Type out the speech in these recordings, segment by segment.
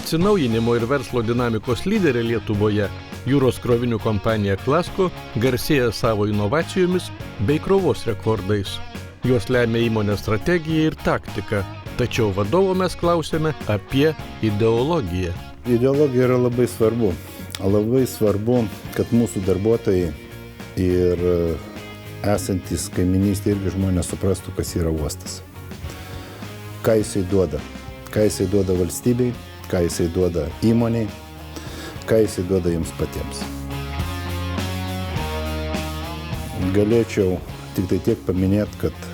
Atsinaujinimo ir verslo dinamikos lyderė Lietuvoje, jūros krovinių kompanija Klasko, garsėja savo inovacijomis bei krovos rekordais. Juos lemia įmonės strategija ir taktika, tačiau vadovo mes klausėme apie ideologiją. Ideologija yra labai svarbu. Labai svarbu, kad mūsų darbuotojai ir esantys kaiminystėje irgi žmonės suprastų, kas yra uostas. Ką jisai duoda. Ką jisai duoda valstybei, ką jisai duoda įmoniai, ką jisai duoda jums patiems. Galėčiau tik tai tiek paminėti, kad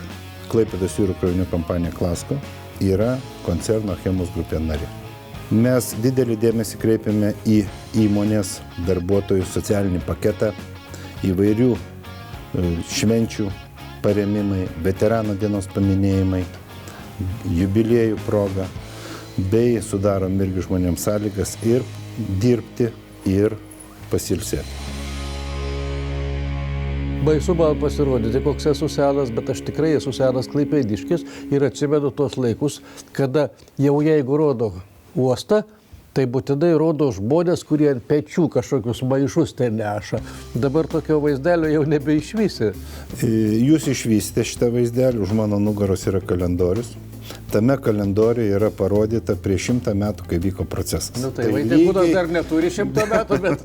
Klaipėdos jūrų krovinių kompanija Klasko yra koncerno Achemos grupė narė. Mes didelį dėmesį kreipiame į įmonės darbuotojų socialinį paketą, įvairių švenčių paremimai, veteranų dienos paminėjimai, jubiliejų proga, bei sudarom irgi žmonėms sąlygas ir dirbti, ir pasilsėti. Baisu man pasirodyti, koks esu senas, bet aš tikrai esu senas klaipėdiškis ir atsimenu tuos laikus, kada jau jeigu rodo uostą, tai būtinai rodo žmonės, kurie ant pečių kažkokius maišus ten neša. Dabar tokio vaizdelio jau nebeišvysi. Jūs išvysite šitą vaizdelį, už mano nugaros yra kalendorius. Tame kalendoriuje yra parodyta prieš 100 metų, kai vyko procesas. Tai Vaitiekūnas dar neturi 100 metų, bet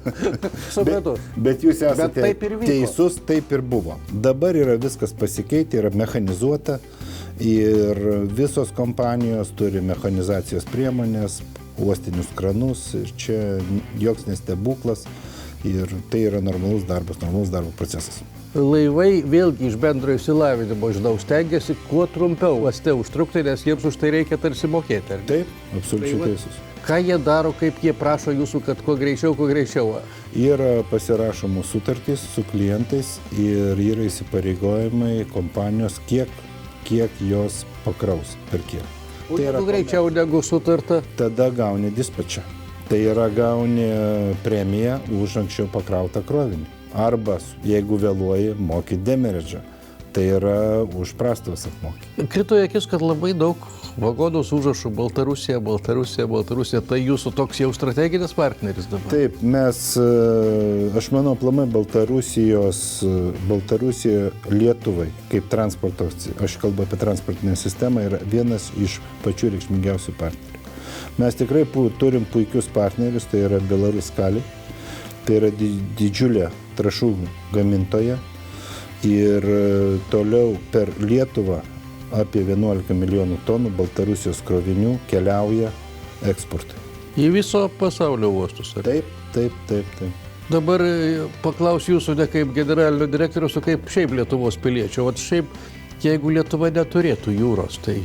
supratau. Bet jūs esate teisus, taip ir buvo. Dabar yra viskas pasikeitę, yra mechanizuota ir visos kompanijos turi mechanizacijos priemonės, uostinius kranus, ir čia joks nestebuklas ir tai yra normalus darbo procesas. Laivai vėlgi iš bendro išsilavinimo, žinau, stengiasi kuo trumpiau uoste užtrukti, nes jiems už tai reikia tarsi mokėti. Taip, absoliučiai teisus. Ką jie daro, kaip jie prašo jūsų, kad kuo greičiau? Yra pasirašomos sutartys su klientais ir yra įsipareigojimai kompanijos, kiek jos pakraus per kiek. O jeigu greičiau negu sutarta? Tada gauni dispečą. Tai yra gauni premiją už anksčiau pakrautą krovinį. Arba, jeigu vėluoji, moki demeridžą. Tai yra už prastovas apmokį. Krito į akis, kad labai daug vagonų su užrašu Baltarusija. Tai jūsų toks jau strateginis partneris dabar? Taip, aš manau, aplamai Baltarusija Lietuvai, kaip transporto, aš kalbu apie transportinę sistemą, yra vienas iš pačių reikšmingiausių partnerių. Mes tikrai turim puikius partnerius, tai yra Belaruskali, tai yra didžiulė trąšų gamintoja. Ir toliau per Lietuvą apie 11 milijonų tonų Baltarusijos krovinių keliauja eksportui. Į viso pasaulio uostus? Taip. Dabar paklausiu jūsų ne kaip generalinio direktoriaus, o kaip šiaip Lietuvos piliečio. O šiaip, jeigu Lietuva neturėtų jūros, tai...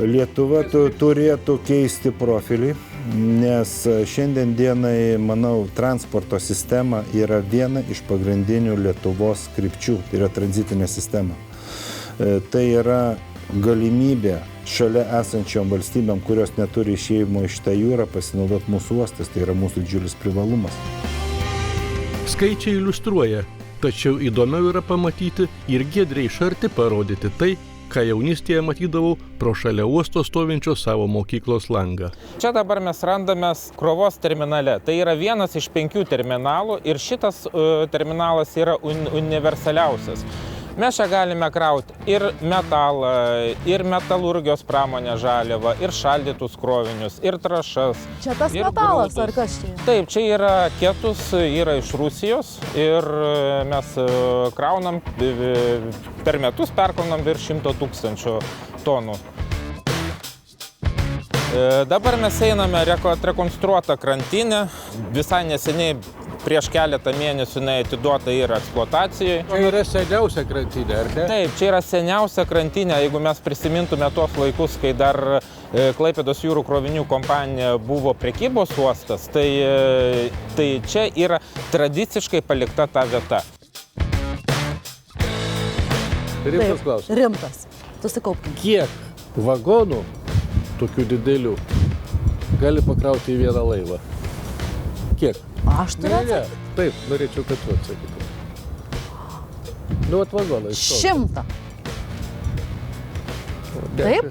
Lietuva turėtų keisti profilį, nes šiandien dienai, manau, transporto sistema yra viena iš pagrindinių Lietuvos krypčių, tai yra tranzitinė sistema. Tai yra galimybė šalia esančiom valstybėm, kurios neturi išėjimo iš tą jūrą, pasinaudoti mūsų uostas, tai yra mūsų didžiulis privalumas. Skaičiai iliustruoja, tačiau įdomiau yra pamatyti ir giedriai iš arti parodyti tai, ką jaunystėje matydavau pro šalia uosto stovinčio savo mokyklos langą. Čia dabar mes randamės krovos terminale. Tai yra vienas iš 5 terminalų ir šitas terminalas yra universaliausias. Mes čia galime krauti ir metalą, ir metalurgijos pramonę žaliavą, ir šaldytus krovinius, ir trąšas. Čia tas metalas, ar kas čia? Taip, čia yra kietus, yra iš Rusijos ir mes kraunam, per metus perkraunam virš 100 000 tonų. Dabar mes einame rekonstruotą krantinę, visai neseniai prieš keletą mėnesių atiduota yra eksploatacijai. Čia yra seniausia krantinė, ar ne? Taip, čia yra seniausia krantinė. Jeigu mes prisimintume tuos laikus, kai dar Klaipėdos jūrų krovinių kompanija buvo prekybos uostas, tai čia yra tradiciškai palikta ta vieta. Rimtas klausimas. Rimtas. Susikaupkim. Kiek vagonų, tokių didelių, gali pakrauti į vieną laivą? Kiek? Aš turiu atsakyti. Taip, norėčiau, kad tu atsakytum. Nu, vagonai. 100. Taip?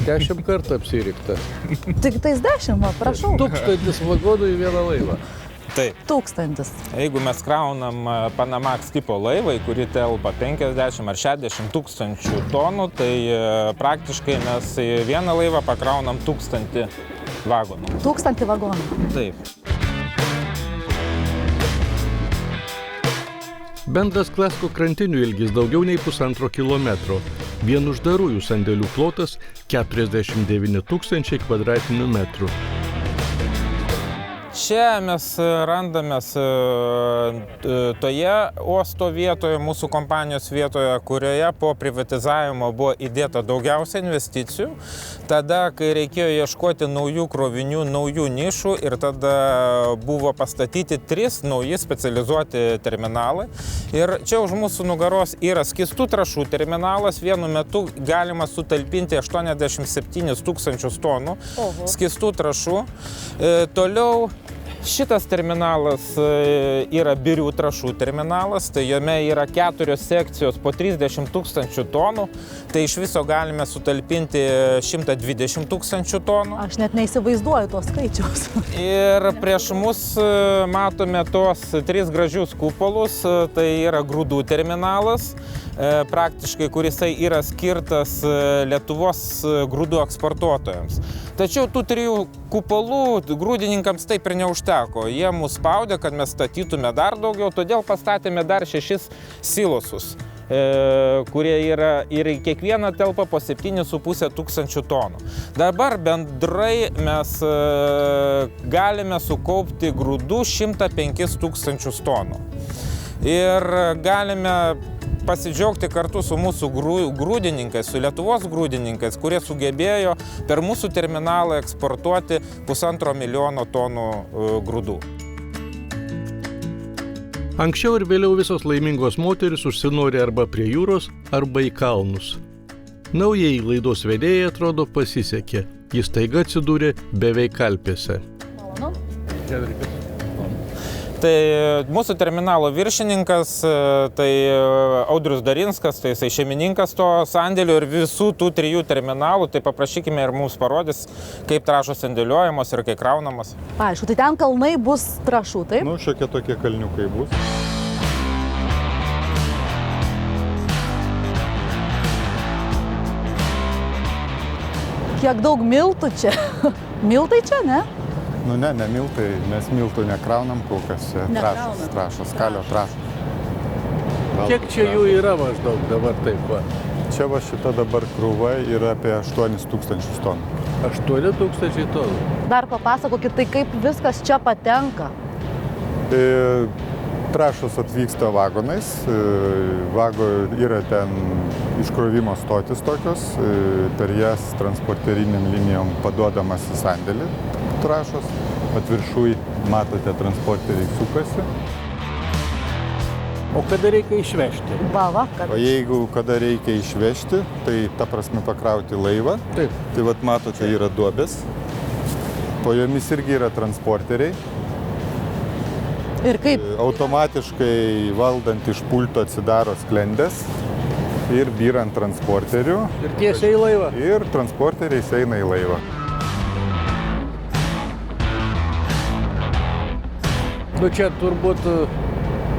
10 kartų apsirikta. Tik tais 10, va, prašau. 1000 vagonų į vieną laivą. Taip. 1000. Jeigu mes kraunam Panamax tipo laivą, į kurį telpa 50 ar 60 tūkstančių tonų, tai praktiškai mes į vieną laivą pakraunam 1000 vagonų. 1000 vagonų. Taip. Bendras Klesko krantinių ilgis daugiau nei 1,5 kilometro. Vien uždarųjų sandėlių plotas 49 000 kvadratinių metrų. Čia mes randamės toje uosto vietoje, mūsų kompanijos vietoje, kurioje po privatizavimo buvo įdėta daugiausia investicijų. Tada, kai reikėjo ieškoti naujų krovinių, naujų nišų ir tada buvo pastatyti 3 nauji specializuoti terminalai. Ir čia už mūsų nugaros yra skystų trąšų terminalas, vienu metu galima sutalpinti 87 000 tonų skystų trąšų. Toliau šitas terminalas yra birių trąšų terminalas, tai jame yra 4 sekcijos po 30 000 tonų, tai iš viso galime sutalpinti 120 000 tonų. Aš net neįsivaizduoju tos skaičiaus. Ir prieš mus matome tos 3 gražius kupolus, tai yra grūdų terminalas, praktiškai kurisai yra skirtas Lietuvos grūdų eksportuotojams. Tačiau tų 3 kupolų grūdininkams taip ir neužteko. Jie mus spaudė, kad mes statytume dar daugiau, todėl pastatėme dar 6 silosus, kurie yra ir kiekvieną telpa po 7,5 tūkstančių tonų. Dabar bendrai mes galime sukaupti grūdų 105 000 tonų. Ir galime pasidžiaugti kartu su mūsų grūdininkais, su Lietuvos grūdininkais, kurie sugebėjo per mūsų terminalą eksportuoti 1,5 milijono tonų grūdų. Anksčiau ir vėliau visos laimingos moterys užsinori arba prie jūros, arba į kalnus. Naujai laidos vedėjai atrodo pasisekė. Jis taiga atsidūrė beveik Alpėse. Malonu. Tai mūsų terminalo viršininkas, tai Audrius Darinskas, tai jisai šeimininkas to sandėlio ir visų tų 3 terminalų, tai paprašykime ir mums parodys, kaip trąšos sandėliuojamos ir kaip kraunamos. Aišku, tai ten kalnai bus trąšų, taip? Nu, šiokie tokie kalniukai bus. Kiek daug miltų čia. Miltai čia, ne? Nu ne miltai, mes miltų nekraunam kol kas, čia trąšos, kalio trąšos. Kiek čia jų yra maždaug dabar taip va? Čia va šita dabar krūva yra apie 8 000 tonų. 8 000 tonų. Dar papasakokit, tai kaip viskas čia patenka? Trąšos atvyksta vagonais, yra ten iškrovimo stotis tokios, per jas transporteriniam linijom paduodamas į sandėlį trąšos, atviršui matote transporteriai sukasi. O kada reikia išvežti? O jeigu kada reikia išvežti, tai ta prasme pakrauti laivą, Taip. Tai vat matote yra duobės, po jomis irgi yra transporteriai. Ir kaip? Automatiškai valdant iš pulto atsidaro sklendės ir byrant transporterių. Ir tiesiai į laivą? Ir transporteriais eina į laivą. Nu čia turbūt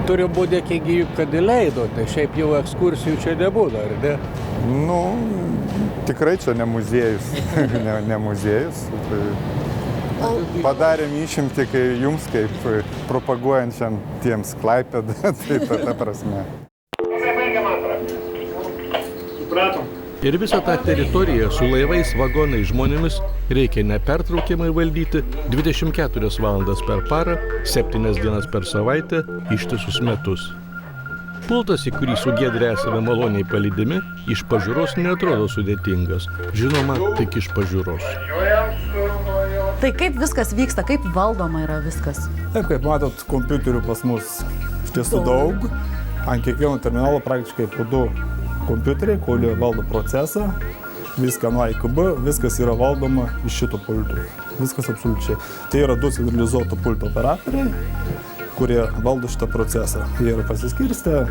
turi būti dėkingi, kad įleidote, šiaip jau ekskursijų čia nebūna, ar ne? Nu, tikrai čia ne muziejus, ne muziejus. Padarėm išimtį, kai jums kaip propaguojančiam tiems Klaipėdą, tai ta prasme. Supratom. Ir visą tą teritoriją su laivais, vagonais, žmonėmis reikia nepertraukiamai valdyti 24 valandas per parą, 7 dienas per savaitę, ištisus metus. Pultas, į kurį su Giedre esame maloniai palydimi, iš pažiūros neatrodo sudėtingas. Žinoma, tik iš pažiūros. Tai kaip viskas vyksta, kaip valdoma yra viskas? Taip, kaip matot, kompiuterių pas mus iš tiesų daug. Ant kiekvieno terminalo praktiškai po 2 kompiuteriai, kurie valdo procesą. Viską nuo A iki B, viskas yra valdoma iš šito pulto. Viskas absoliučiai. Tai yra 2 centralizuoto pulto operatoriai, kurie valdo šitą procesą. Jie yra pasiskirstę.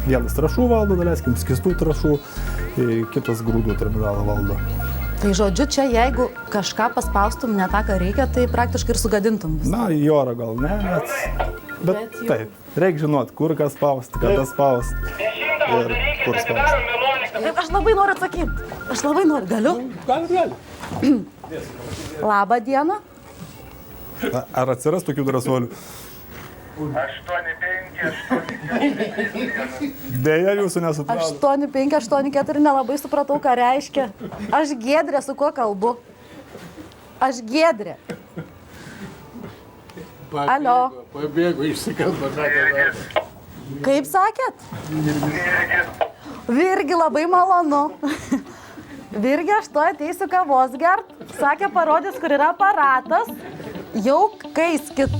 Vienas trąšų valdo, daleiskim, skystų trąšų, kitas grūdų terminalą valdo. Tai žodžiu, čia jeigu kažką paspaustum ne tą, ką reikia, tai praktiškai ir sugadintum visą. Na, į orą gal ne, bet jau- taip. Reikia žinot, kur kas spausti, kada spausti ir kur spausti. Taip, aš labai noriu atsakyti. Aš labai noriu. Galiu? Gali. Labą dieną. Ar atsiras tokių drąsuolių? 8-5. Deja, jūsų nesupratu. 8584 nelabai supratau, ką reiškia. Aš Giedrė, su kuo kalbu? Aš Giedrė. Alio. Pabėgo, išsikalbame. Kaip sakėt? Virgi, labai malonu. Virgi, aš to ateisiu kavos gert. Sakė, parodys, kur yra aparatas. Jau kaiskit.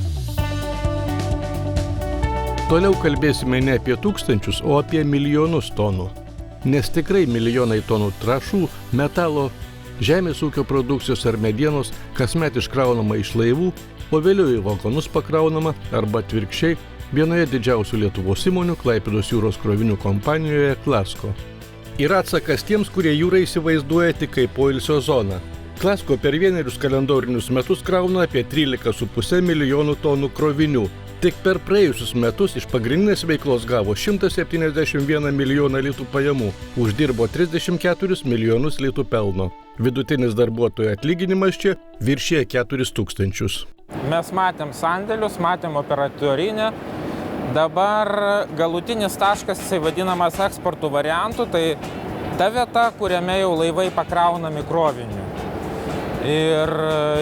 Toliau kalbėsime ne apie tūkstančius, o apie milijonus tonų. Nes tikrai milijonai tonų trąšų, metalo, žemės ūkio produkcijos ar medienos kasmet iškraunama iš laivų, o vėliau į vagonus pakraunama arba atvirkščiai vienoje didžiausių Lietuvos įmonių Klaipėdos jūros krovinių kompanijoje Klasko. Yra atsakas tiems, kurie jūrą įsivaizduoja tik kaip poilsio zoną. Klasko per vienerius kalendorinius metus krauna apie 13,5 milijonų tonų krovinių. Tik per praėjusius metus iš pagrindinės veiklos gavo 171 milijoną litų pajamų, uždirbo 34 milijonus litų pelno. Vidutinis darbuotojo atlyginimas čia viršija 4 000. Mes matėm sandėlius, matėm operatorinę. Dabar galutinis taškas, jisai vadinamas eksportų variantu, tai ta vieta, kuriame jau laivai pakraunami kroviniu. Ir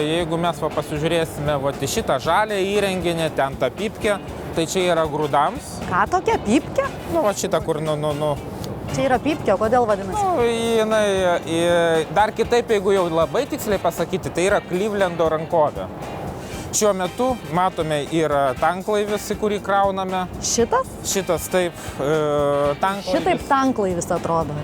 jeigu mes pasižiūrėsime į šitą žalę įrenginį, ten tą pypkę, tai čia yra grūdams. Ką tokia pypkė? Šitą, kur, Čia yra pypkė, kodėl vadinasi? Jinai, dar kitaip, jeigu jau labai tiksliai pasakyti, tai yra Clevelando rankovė. Šiuo metu matome yra tanklaivis, į kurį krauname. Šitas? Šitas taip, tanklaivis. Šitaip tanklaivis atrodo.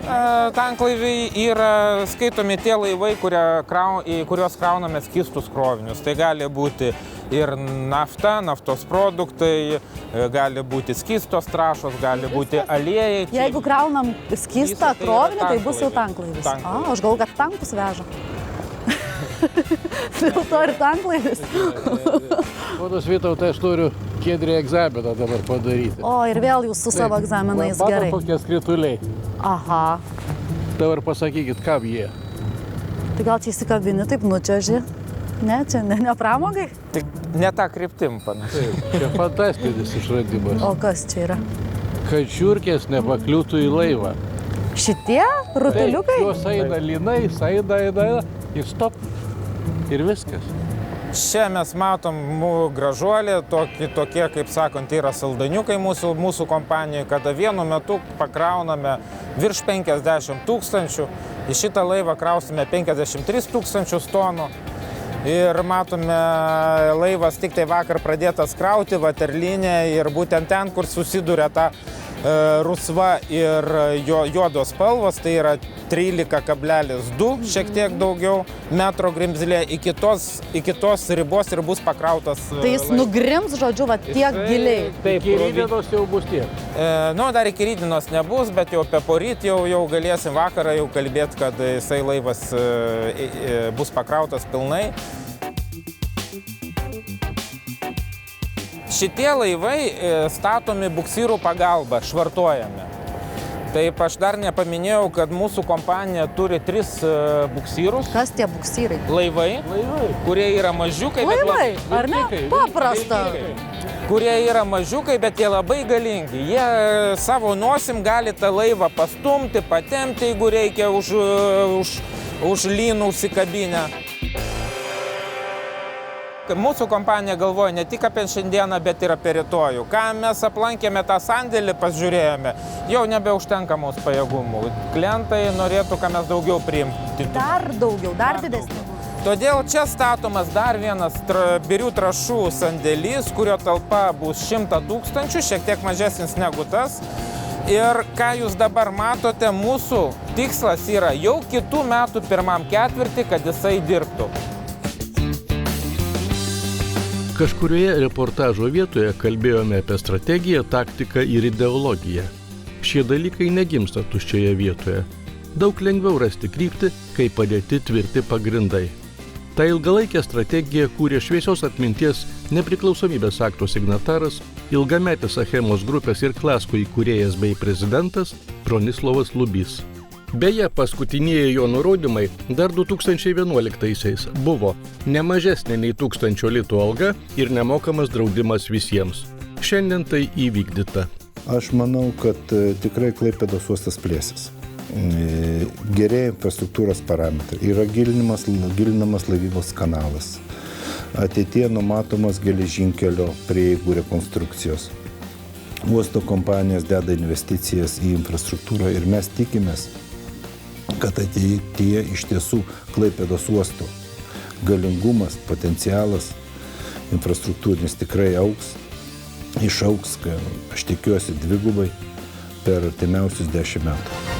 Tanklaiviai yra skaitomi tie laivai, į kuriuos krauname skystus krovinius. Tai gali būti ir nafta, naftos produktai, gali būti skystos trąšos, gali būti aliejai. Jeigu kraunam skystą Tai yra krovinį, tai bus jau tanklaivis. tanklaivis. Aš galvoju, kad tankus veža. Dėl to ir tanklaivis. Ponas Vytautai, aš noriu Giedrį egzaminą dabar padaryti. O, ir vėl jūs su savo egzaminais gerai. Matom, kokie skrituliai. Aha. Dabar pasakykit, kam jie. Tai gal čia įsikabini, taip nučiaži? Ne, čia ne pramogai? Tik ne tą kryptim panašiai. Čia fantastinis išradimas. O kas čia yra? Kad žiurkės nepakliūtų į laivą. Šitie rutuliukai? Juos eina lynais, eina ir stop. Ir viskas. Čia mes matom gražuolį, tokie, kaip sakant, yra saldaniukai mūsų kompanijoje, kada vienu metu pakrauname virš 50 000, į šitą laivą krausime 53 000 tonų. Ir matome, laivas tik tai vakar pradėtas krauti, vaterlinė, ir būtent ten, kur susiduria ta rusva ir juodos spalvos, tai yra 13,2, šiek tiek daugiau metro grimzlė, iki tos ribos ir bus pakrautas. Tai jis nugrims, žodžiu, va tiek giliai. Taip, Iki rydienos jau bus tiek. Dar iki rydienos nebus, bet jau apie poryt jau galėsim vakarą jau kalbėti, kad jisai laivas bus pakrautas pilnai. Šitie laivai statomi buksyrų pagalba, švartuojami. Taip, aš dar nepaminėjau, kad mūsų kompanija turi 3 buksyrus. Kas tie buksyrai? Laivai, kurie yra mažiukai, Laivai, ar ne? Paprasta. Kurie yra mažiukai, bet jie labai galingi. Jie savo nosim gali tą laivą pastumti, patempti, jeigu reikia už lynų užsikabinę. Mūsų kompanija galvoja ne tik apie šiandieną, bet ir apie rytojų. Ką mes aplankėme tą sandėlį, pasižiūrėjome, jau nebeužtenka mūsų pajėgumų. Klientai norėtų, ką mes daugiau priimti. Dar daugiau, dar didesnį. Todėl čia statomas dar vienas birių trąšų sandėlys, kurio talpa bus 100 000, šiek tiek mažesnis negu tas. Ir ką jūs dabar matote, mūsų tikslas yra jau kitų metų pirmam ketvirtį, kad jisai dirbtų. Kažkurioje reportažo vietoje kalbėjome apie strategiją, taktiką ir ideologiją. Šie dalykai negimsta tuščioje vietoje. daug lengviau rasti kryptį, kai padėti tvirti pagrindai. Ta ilgalaikė strategija kūrė šviesios atminties nepriklausomybės akto signataras, ilgametis Achemos grupės ir Klasko įkūrėjas bei prezidentas Bronislovas Lubys. Beje, paskutinieji jo nurodymai dar 2011-aisiais buvo ne mažesnė nei 1000 litų alga ir nemokamas draudimas visiems. Šiandien tai įvykdyta. Aš manau, kad tikrai Klaipėdos uostas plėsis. Gerėja infrastruktūros parametrai, yra gilinamas laivybos kanalas, ateityje numatomas geležinkelio prieigų rekonstrukcijos. Uosto kompanijos deda investicijas į infrastruktūrą ir mes tikimės, kad ateityje iš tiesų Klaipėdos uosto galingumas, potencialas infrastruktūrinis tikrai išaugs, aš tikiuosi, dvigubai per artimiausius 10 metų.